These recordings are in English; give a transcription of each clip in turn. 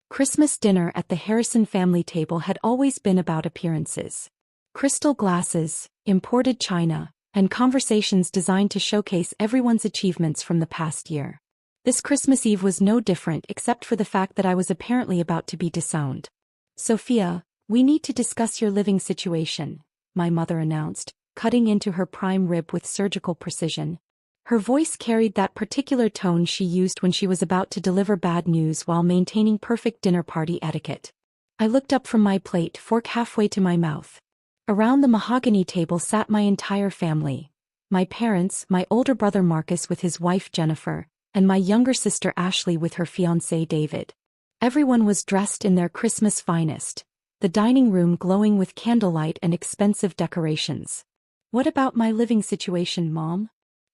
Christmas dinner at the Harrison family table had always been about appearances. Crystal glasses, imported china, and conversations designed to showcase everyone's achievements from the past year. This Christmas Eve was no different except for the fact that I was apparently about to be disowned. "Sophia, we need to discuss your living situation," my mother announced, cutting into her prime rib with surgical precision. Her voice carried that particular tone she used when she was about to deliver bad news while maintaining perfect dinner party etiquette. I looked up from my plate, fork halfway to my mouth. Around the mahogany table sat my entire family. My parents, my older brother Marcus with his wife Jennifer, and my younger sister Ashley with her fiancé David. Everyone was dressed in their Christmas finest, the dining room glowing with candlelight and expensive decorations. "What about my living situation, Mom?"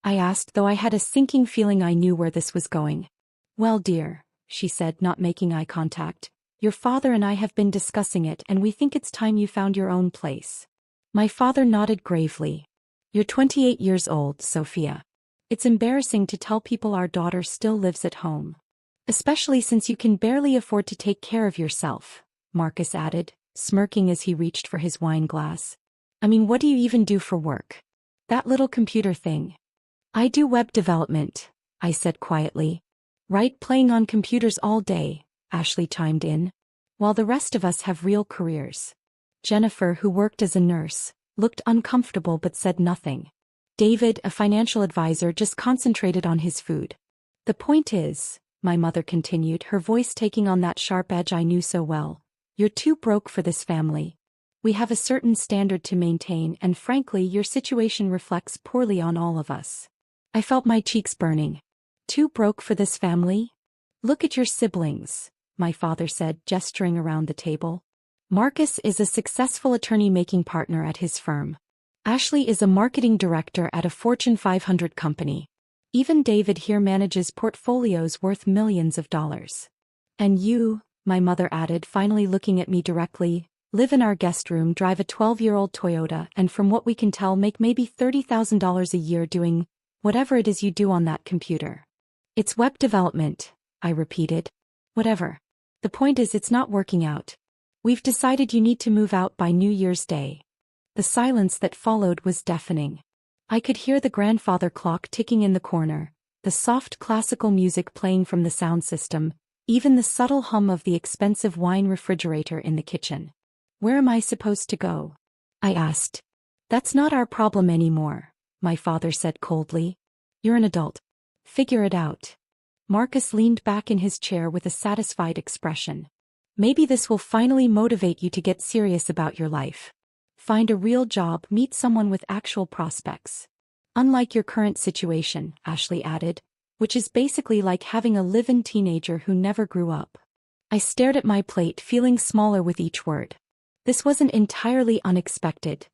I asked, though I had a sinking feeling I knew where this was going. "Well, dear," she said, not making eye contact, "your father and I have been discussing it and we think it's time you found your own place." My father nodded gravely. "You're 28 years old, Sophia. It's embarrassing to tell people our daughter still lives at home. Especially since you can barely afford to take care of yourself," Marcus added, smirking as he reached for his wine glass. "I mean, what do you even do for work? That little computer thing." "I do web development," I said quietly. "Right, playing on computers all day," Ashley chimed in. "While the rest of us have real careers." Jennifer, who worked as a nurse, looked uncomfortable but said nothing. David, a financial advisor, just concentrated on his food. "The point is," my mother continued, her voice taking on that sharp edge I knew so well, "you're too broke for this family. We have a certain standard to maintain, and frankly, your situation reflects poorly on all of us." I felt my cheeks burning. "Too broke for this family? Look at your siblings," my father said, gesturing around the table. "Marcus is a successful attorney-making partner at his firm. Ashley is a marketing director at a Fortune 500 company. Even David here manages portfolios worth millions of dollars. And you," my mother added, finally looking at me directly, "live in our guest room, drive a 12-year-old Toyota, and from what we can tell make maybe $30,000 a year doing whatever it is you do on that computer." "It's web development," I repeated. "Whatever. The point is it's not working out. We've decided you need to move out by New Year's Day." The silence that followed was deafening. I could hear the grandfather clock ticking in the corner, the soft classical music playing from the sound system, even the subtle hum of the expensive wine refrigerator in the kitchen. "Where am I supposed to go?" I asked. "That's not our problem anymore," my father said coldly. "You're an adult. Figure it out." Marcus leaned back in his chair with a satisfied expression. "Maybe this will finally motivate you to get serious about your life. Find a real job, meet someone with actual prospects. Unlike your current situation," Ashley added, "which is basically like having a live-in teenager who never grew up." I stared at my plate, feeling smaller with each word. This wasn't entirely unexpected.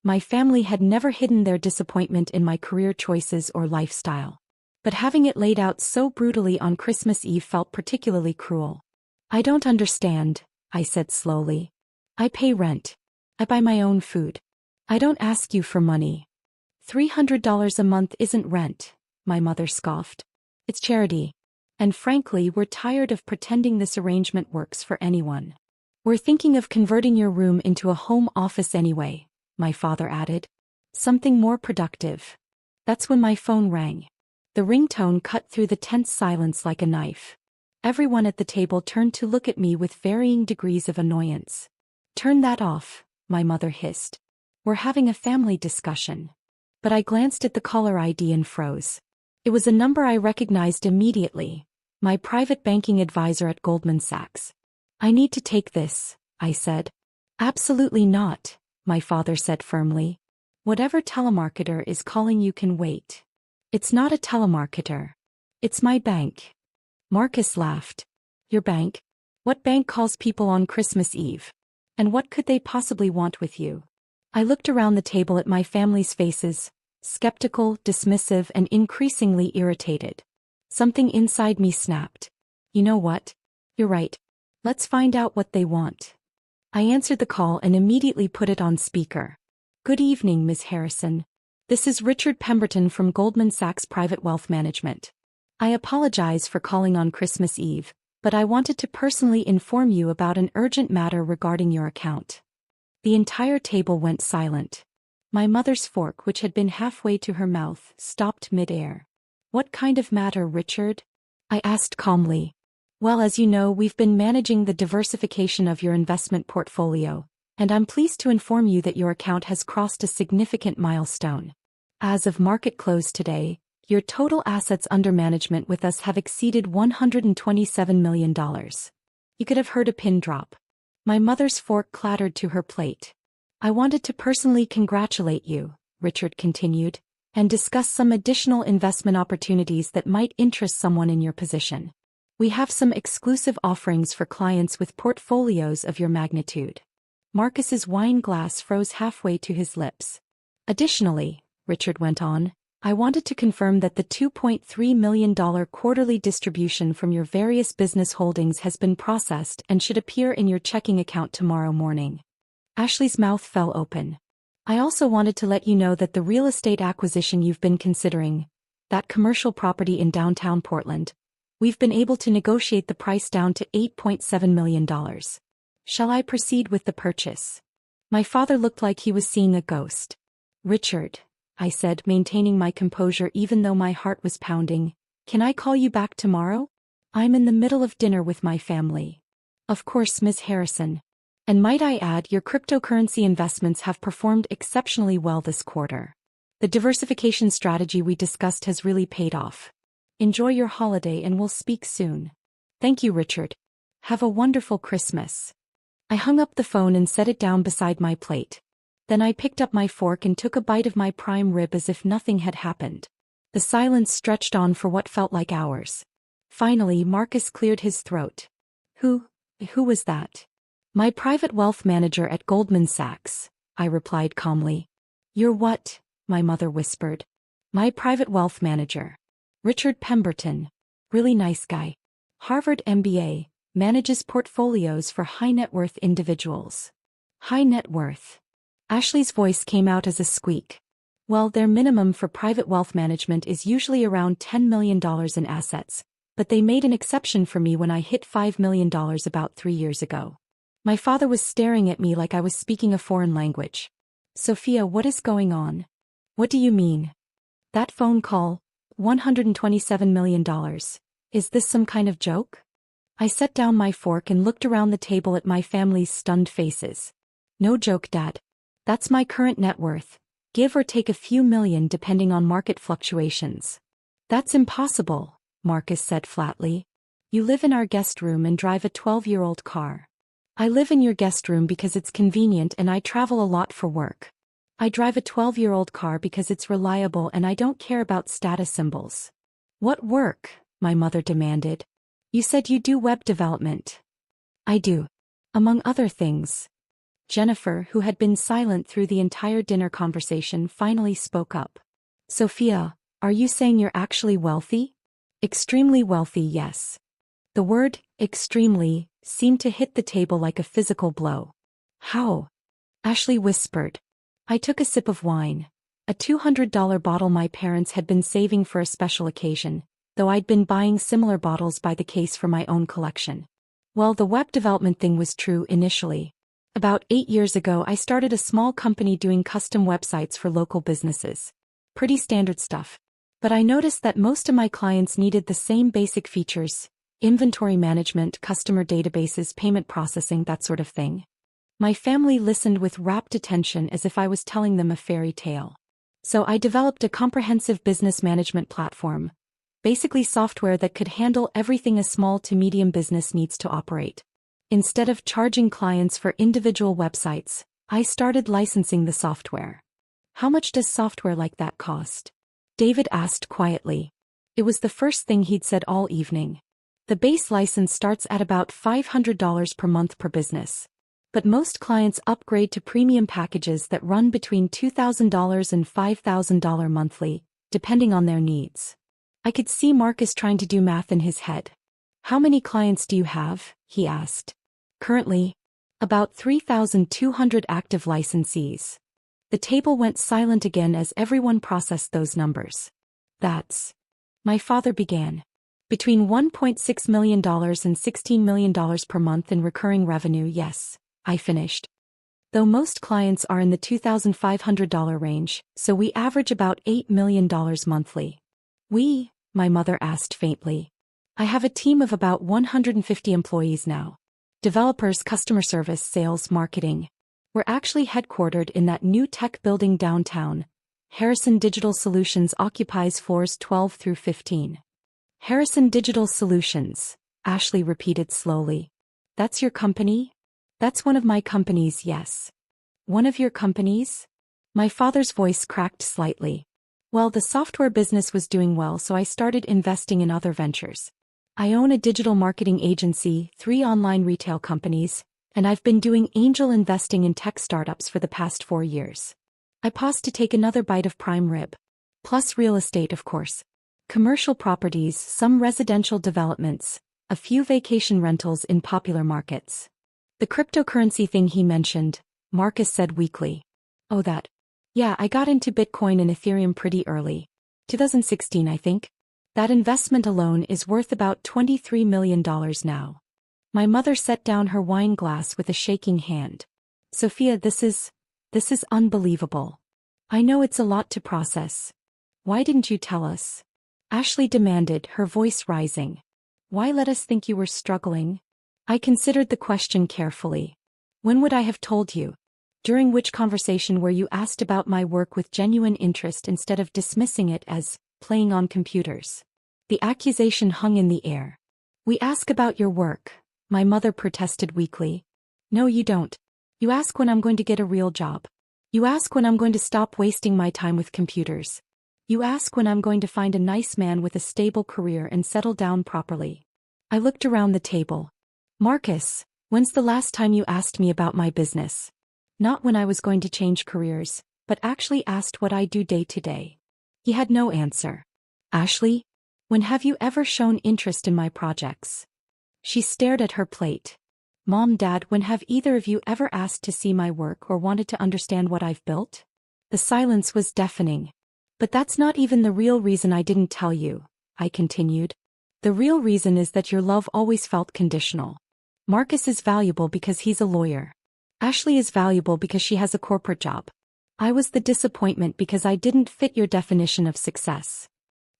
My family had never hidden their disappointment in my career choices or lifestyle. But having it laid out so brutally on Christmas Eve felt particularly cruel. "I don't understand," I said slowly. "I pay rent. I buy my own food. I don't ask you for money." $300 a month isn't rent," my mother scoffed. "It's charity. And frankly, we're tired of pretending this arrangement works for anyone. We're thinking of converting your room into a home office anyway," my father added. "Something more productive." That's when my phone rang. The ringtone cut through the tense silence like a knife. Everyone at the table turned to look at me with varying degrees of annoyance. "Turn that off," my mother hissed. "We're having a family discussion." But I glanced at the caller ID and froze. It was a number I recognized immediately, my private banking advisor at Goldman Sachs. "I need to take this," I said. "Absolutely not," my father said firmly. "Whatever telemarketer is calling you can wait." "It's not a telemarketer. It's my bank." Marcus laughed. "Your bank? What bank calls people on Christmas Eve? And what could they possibly want with you?" I looked around the table at my family's faces, skeptical, dismissive, and increasingly irritated. Something inside me snapped. "You know what? You're right. Let's find out what they want." I answered the call and immediately put it on speaker. "Good evening, Ms. Harrison. This is Richard Pemberton from Goldman Sachs Private Wealth Management. I apologize for calling on Christmas Eve, but I wanted to personally inform you about an urgent matter regarding your account. The entire table went silent. My mother's fork, which had been halfway to her mouth, stopped mid-air. What kind of matter, Richard? I asked calmly. Well, as you know, we've been managing the diversification of your investment portfolio, and I'm pleased to inform you that your account has crossed a significant milestone. As of market close today, your total assets under management with us have exceeded $127 million. You could have heard a pin drop. My mother's fork clattered to her plate. I wanted to personally congratulate you, Richard continued, and discuss some additional investment opportunities that might interest someone in your position. We have some exclusive offerings for clients with portfolios of your magnitude. Marcus's wine glass froze halfway to his lips. Additionally, Richard went on, I wanted to confirm that the $2.3 million quarterly distribution from your various business holdings has been processed and should appear in your checking account tomorrow morning. Ashley's mouth fell open. I also wanted to let you know that the real estate acquisition you've been considering, that commercial property in downtown Portland, we've been able to negotiate the price down to $8.7 million. Shall I proceed with the purchase? My father looked like he was seeing a ghost. Richard, I said, maintaining my composure even though my heart was pounding, can I call you back tomorrow? I'm in the middle of dinner with my family. Of course, Ms. Harrison. And might I add, your cryptocurrency investments have performed exceptionally well this quarter. The diversification strategy we discussed has really paid off. Enjoy your holiday and we'll speak soon. Thank you, Richard. Have a wonderful Christmas. I hung up the phone and set it down beside my plate. Then I picked up my fork and took a bite of my prime rib as if nothing had happened. The silence stretched on for what felt like hours. Finally, Marcus cleared his throat. Who was that? My private wealth manager at Goldman Sachs, I replied calmly. You're what? My mother whispered. My private wealth manager. Richard Pemberton. Really nice guy. Harvard MBA, manages portfolios for high net worth individuals. High net worth. Ashley's voice came out as a squeak. Well, their minimum for private wealth management is usually around $10 million in assets, but they made an exception for me when I hit $5 million about 3 years ago. My father was staring at me like I was speaking a foreign language. Sophia, what is going on? What do you mean? That phone call, $127 million. Is this some kind of joke? I set down my fork and looked around the table at my family's stunned faces. No joke, Dad. That's my current net worth, give or take a few million depending on market fluctuations. That's impossible, Marcus said flatly. You live in our guest room and drive a 12-year-old car. I live in your guest room because it's convenient and I travel a lot for work. I drive a 12-year-old car because it's reliable and I don't care about status symbols. What work? My mother demanded. You said you do web development. I do. Among other things. Jennifer, who had been silent through the entire dinner conversation, finally spoke up. Sophia, are you saying you're actually wealthy? Extremely wealthy, yes. The word, extremely, seemed to hit the table like a physical blow. How? Ashley whispered. I took a sip of wine. A $200 bottle my parents had been saving for a special occasion, though I'd been buying similar bottles by the case for my own collection. Well, the web development thing was true initially. About 8 years ago, I started a small company doing custom websites for local businesses. Pretty standard stuff. But I noticed that most of my clients needed the same basic features: inventory management, customer databases, payment processing, that sort of thing. My family listened with rapt attention as if I was telling them a fairy tale. So I developed a comprehensive business management platform, basically software that could handle everything a small to medium business needs to operate. Instead of charging clients for individual websites, I started licensing the software. How much does software like that cost? David asked quietly. It was the first thing he'd said all evening. The base license starts at about $500 per month per business. But most clients upgrade to premium packages that run between $2,000 and $5,000 monthly, depending on their needs. I could see Marcus trying to do math in his head. How many clients do you have? He asked. Currently, about 3,200 active licensees. The table went silent again as everyone processed those numbers. That's... My father began. Between $1.6 million and $16 million per month in recurring revenue, yes, I finished. Though most clients are in the $2,500 range, so we average about $8 million monthly. My mother asked faintly. I have a team of about 150 employees now. Developers, customer service, sales, marketing. We're actually headquartered in that new tech building downtown. Harrison Digital Solutions occupies floors 12 through 15. Harrison Digital Solutions, Ashley repeated slowly. That's your company? That's one of my companies, yes. One of your companies? My father's voice cracked slightly. Well, the software business was doing well, so I started investing in other ventures. I own a digital marketing agency, 3 online retail companies, and I've been doing angel investing in tech startups for the past 4 years. I paused to take another bite of prime rib. Plus real estate, of course. Commercial properties, some residential developments, a few vacation rentals in popular markets. The cryptocurrency thing he mentioned, Marcus said weakly. Oh, that. Yeah, I got into Bitcoin and Ethereum pretty early. 2016, I think. That investment alone is worth about $23 million now. My mother set down her wine glass with a shaking hand. Sophia, this is unbelievable. I know it's a lot to process. Why didn't you tell us? Ashley demanded, her voice rising. Why let us think you were struggling? I considered the question carefully. When would I have told you? During which conversation were you asked about my work with genuine interest instead of dismissing it as playing on computers? The accusation hung in the air. We ask about your work, my mother protested weakly. No, you don't. You ask when I'm going to get a real job. You ask when I'm going to stop wasting my time with computers. You ask when I'm going to find a nice man with a stable career and settle down properly. I looked around the table. Marcus, when's the last time you asked me about my business? Not when I was going to change careers, but actually asked what I do day to day. He had no answer. Ashley? When have you ever shown interest in my projects? She stared at her plate. Mom, Dad, when have either of you ever asked to see my work or wanted to understand what I've built? The silence was deafening. But that's not even the real reason I didn't tell you, I continued. The real reason is that your love always felt conditional. Marcus is valuable because he's a lawyer. Ashley is valuable because she has a corporate job. I was the disappointment because I didn't fit your definition of success.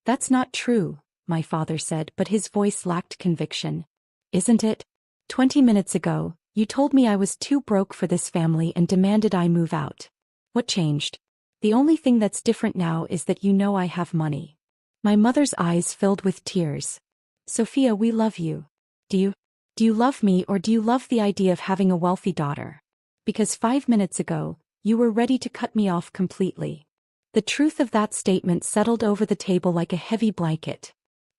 That's not true, my father said, but his voice lacked conviction. Isn't it? 20 minutes ago, you told me I was too broke for this family and demanded I move out. What changed? The only thing that's different now is that you know I have money. My mother's eyes filled with tears. Sophia, we love you. Do you love me, or do you love the idea of having a wealthy daughter? Because 5 minutes ago, you were ready to cut me off completely. The truth of that statement settled over the table like a heavy blanket.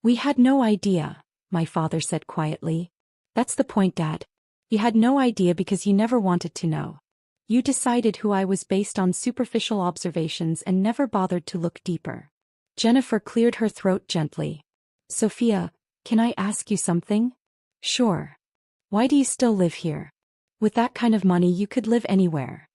We had no idea, my father said quietly. That's the point, Dad. You had no idea because you never wanted to know. You decided who I was based on superficial observations and never bothered to look deeper. Jennifer cleared her throat gently. Sophia, can I ask you something? Sure. Why do you still live here? With that kind of money you could live anywhere.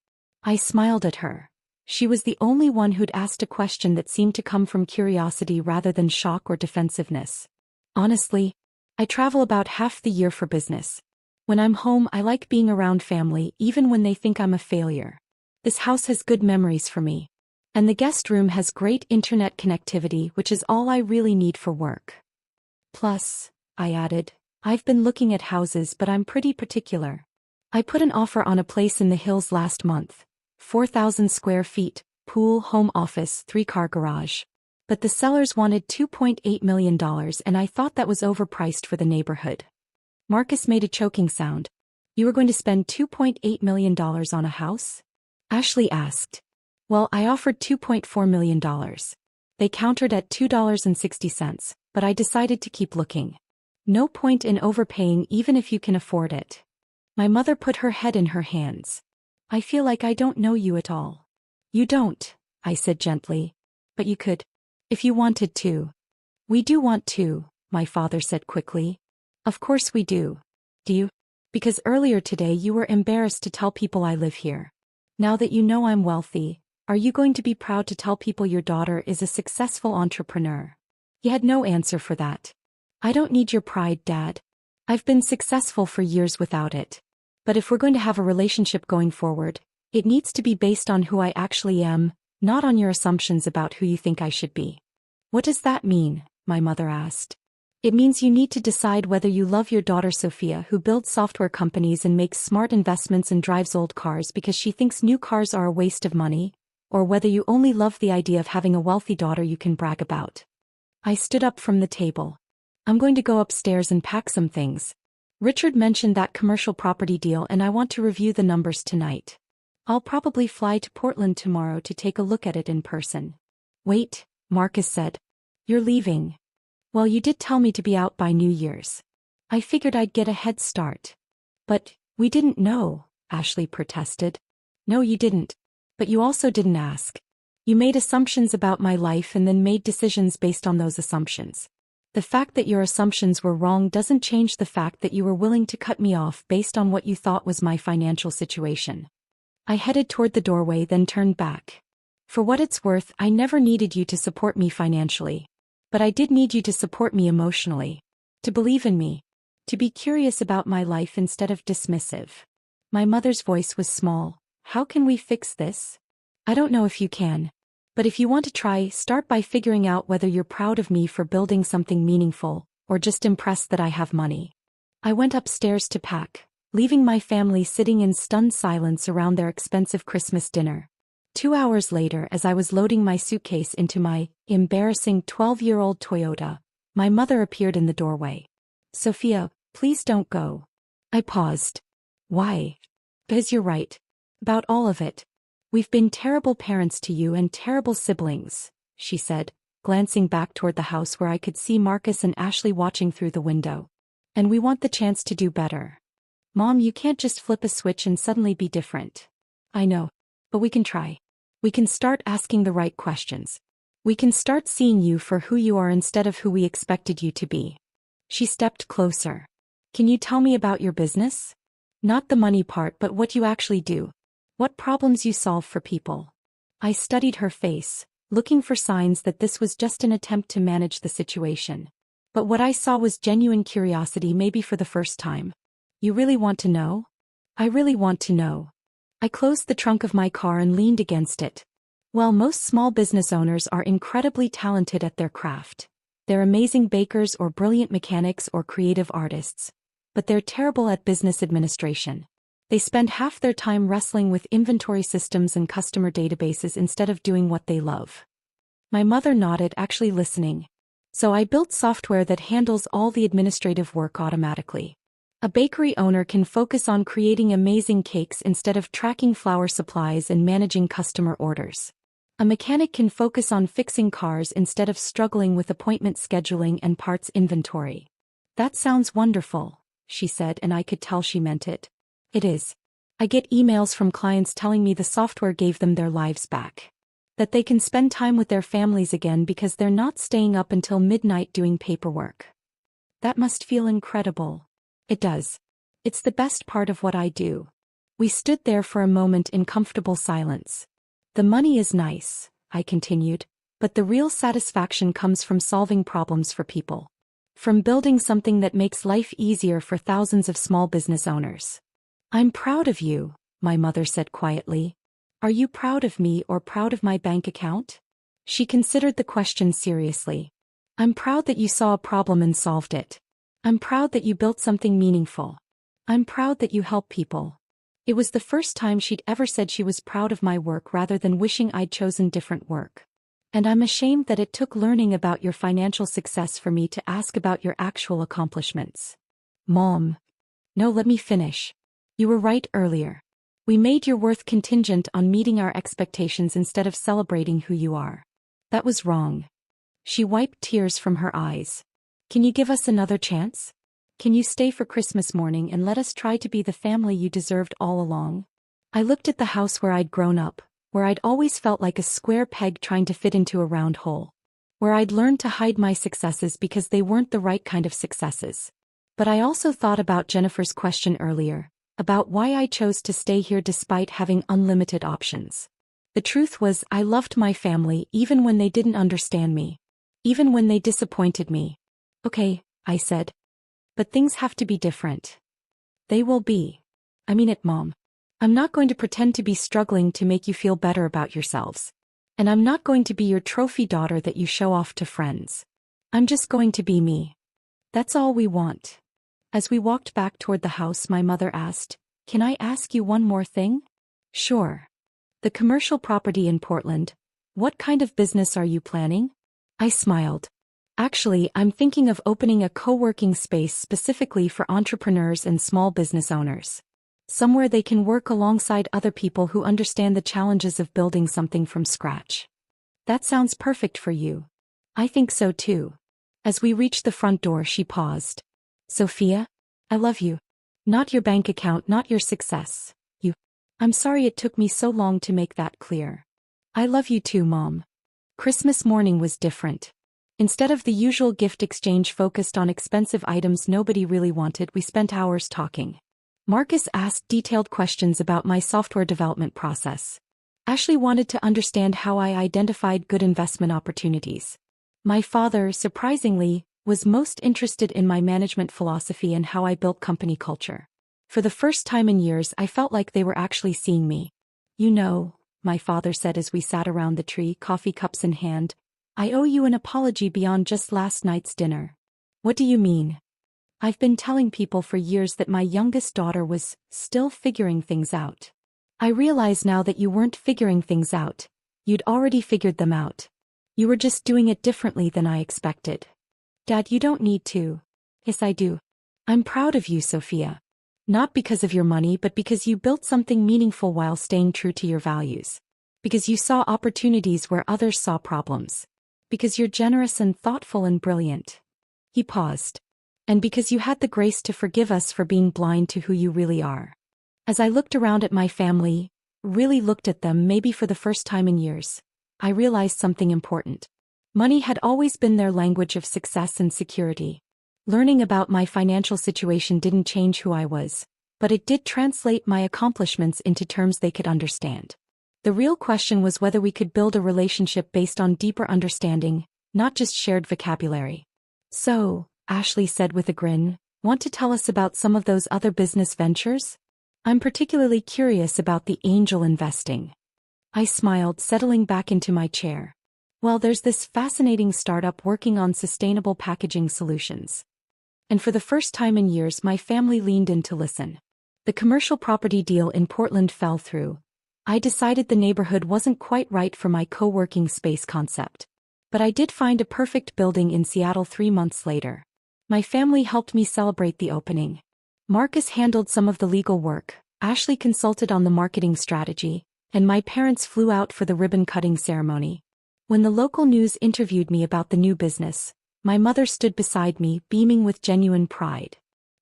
I smiled at her. She was the only one who'd asked a question that seemed to come from curiosity rather than shock or defensiveness. Honestly, I travel about half the year for business. When I'm home, I like being around family, even when they think I'm a failure. This house has good memories for me. And the guest room has great internet connectivity, which is all I really need for work. Plus, I added, I've been looking at houses, but I'm pretty particular. I put an offer on a place in the hills last month. 4,000 square feet, pool, home office, 3-car garage. But the sellers wanted $2.8 million, and I thought that was overpriced for the neighborhood. Marcus made a choking sound. You were going to spend $2.8 million on a house? Ashley asked. Well, I offered $2.4 million. They countered at $2.60, but I decided to keep looking. No point in overpaying even if you can afford it. My mother put her head in her hands. I feel like I don't know you at all. You don't, I said gently. But you could. If you wanted to. We do want to, my father said quickly. Of course we do. Do you? Because earlier today you were embarrassed to tell people I live here. Now that you know I'm wealthy, are you going to be proud to tell people your daughter is a successful entrepreneur? He had no answer for that. I don't need your pride, Dad. I've been successful for years without it. But if we're going to have a relationship going forward, it needs to be based on who I actually am, not on your assumptions about who you think I should be. What does that mean? My mother asked. It means you need to decide whether you love your daughter Sophia, who builds software companies and makes smart investments and drives old cars because she thinks new cars are a waste of money, or whether you only love the idea of having a wealthy daughter you can brag about. I stood up from the table. I'm going to go upstairs and pack some things. Richard mentioned that commercial property deal and I want to review the numbers tonight. I'll probably fly to Portland tomorrow to take a look at it in person. Wait, Marcus said. You're leaving. Well, you did tell me to be out by New Year's. I figured I'd get a head start. But, we didn't know, Ashley protested. No, you didn't. But you also didn't ask. You made assumptions about my life and then made decisions based on those assumptions. The fact that your assumptions were wrong doesn't change the fact that you were willing to cut me off based on what you thought was my financial situation. I headed toward the doorway, then turned back. For what it's worth, I never needed you to support me financially. But I did need you to support me emotionally. To believe in me. To be curious about my life instead of dismissive. My mother's voice was small. How can we fix this? I don't know if you can. But if you want to try, start by figuring out whether you're proud of me for building something meaningful, or just impressed that I have money. I went upstairs to pack, leaving my family sitting in stunned silence around their expensive Christmas dinner. 2 hours later, as I was loading my suitcase into my embarrassing 12-year-old Toyota, my mother appeared in the doorway. Sophia, please don't go. I paused. Why? Because you're right. About all of it. We've been terrible parents to you and terrible siblings, she said, glancing back toward the house where I could see Marcus and Ashley watching through the window. And we want the chance to do better. Mom, you can't just flip a switch and suddenly be different. I know. But we can try. We can start asking the right questions. We can start seeing you for who you are instead of who we expected you to be. She stepped closer. Can you tell me about your business? Not the money part, but what you actually do. What problems you solve for people. I studied her face, looking for signs that this was just an attempt to manage the situation. But what I saw was genuine curiosity, maybe for the first time. You really want to know? I really want to know. I closed the trunk of my car and leaned against it. Well, most small business owners are incredibly talented at their craft. They're amazing bakers or brilliant mechanics or creative artists. But they're terrible at business administration. They spend half their time wrestling with inventory systems and customer databases instead of doing what they love. My mother nodded, actually listening. So I built software that handles all the administrative work automatically. A bakery owner can focus on creating amazing cakes instead of tracking flour supplies and managing customer orders. A mechanic can focus on fixing cars instead of struggling with appointment scheduling and parts inventory. That sounds wonderful, she said, and I could tell she meant it. It is. I get emails from clients telling me the software gave them their lives back. That they can spend time with their families again because they're not staying up until midnight doing paperwork. That must feel incredible. It does. It's the best part of what I do. We stood there for a moment in comfortable silence. The money is nice, I continued, but the real satisfaction comes from solving problems for people. From building something that makes life easier for thousands of small business owners. I'm proud of you, my mother said quietly. Are you proud of me or proud of my bank account? She considered the question seriously. I'm proud that you saw a problem and solved it. I'm proud that you built something meaningful. I'm proud that you help people. It was the first time she'd ever said she was proud of my work rather than wishing I'd chosen different work. And I'm ashamed that it took learning about your financial success for me to ask about your actual accomplishments. Mom. No, let me finish. You were right earlier. We made your worth contingent on meeting our expectations instead of celebrating who you are. That was wrong. She wiped tears from her eyes. Can you give us another chance? Can you stay for Christmas morning and let us try to be the family you deserved all along? I looked at the house where I'd grown up, where I'd always felt like a square peg trying to fit into a round hole. Where I'd learned to hide my successes because they weren't the right kind of successes. But I also thought about Jennifer's question earlier. About why I chose to stay here despite having unlimited options. The truth was, I loved my family even when they didn't understand me. Even when they disappointed me. Okay, I said. But things have to be different. They will be. I mean it, Mom. I'm not going to pretend to be struggling to make you feel better about yourselves. And I'm not going to be your trophy daughter that you show off to friends. I'm just going to be me. That's all we want. As we walked back toward the house, my mother asked, "Can I ask you one more thing?" "Sure. The commercial property in Portland, what kind of business are you planning?" I smiled. "Actually, I'm thinking of opening a co-working space specifically for entrepreneurs and small business owners. Somewhere they can work alongside other people who understand the challenges of building something from scratch." "That sounds perfect for you." "I think so too." As we reached the front door, she paused. "Sophia, I love you. Not your bank account, not your success. You. I'm sorry it took me so long to make that clear. I love you too, Mom." Christmas morning was different. Instead of the usual gift exchange focused on expensive items nobody really wanted, we spent hours talking. Marcus asked detailed questions about my software development process. Ashley wanted to understand how I identified good investment opportunities. My father, surprisingly, was most interested in my management philosophy and how I built company culture. For the first time in years, I felt like they were actually seeing me. "You know," my father said as we sat around the tree, coffee cups in hand, "I owe you an apology beyond just last night's dinner." "What do you mean?" "I've been telling people for years that my youngest daughter was still figuring things out. I realize now that you weren't figuring things out. You'd already figured them out. You were just doing it differently than I expected." "Dad, you don't need to." "Yes, I do. I'm proud of you, Sophia. Not because of your money, but because you built something meaningful while staying true to your values. Because you saw opportunities where others saw problems. Because you're generous and thoughtful and brilliant." He paused. "And because you had the grace to forgive us for being blind to who you really are." As I looked around at my family, really looked at them maybe for the first time in years, I realized something important. Money had always been their language of success and security. Learning about my financial situation didn't change who I was, but it did translate my accomplishments into terms they could understand. The real question was whether we could build a relationship based on deeper understanding, not just shared vocabulary. "So," Ashley said with a grin, "want to tell us about some of those other business ventures? I'm particularly curious about the angel investing." I smiled, settling back into my chair. "Well, there's this fascinating startup working on sustainable packaging solutions." And for the first time in years, my family leaned in to listen. The commercial property deal in Portland fell through. I decided the neighborhood wasn't quite right for my co-working space concept. But I did find a perfect building in Seattle 3 months later. My family helped me celebrate the opening. Marcus handled some of the legal work, Ashley consulted on the marketing strategy, and my parents flew out for the ribbon-cutting ceremony. When the local news interviewed me about the new business, my mother stood beside me, beaming with genuine pride.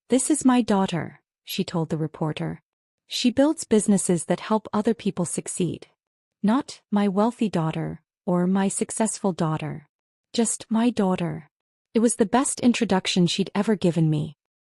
"This is my daughter," she told the reporter. "She builds businesses that help other people succeed. Not my wealthy daughter, or my successful daughter. Just my daughter." It was the best introduction she'd ever given me.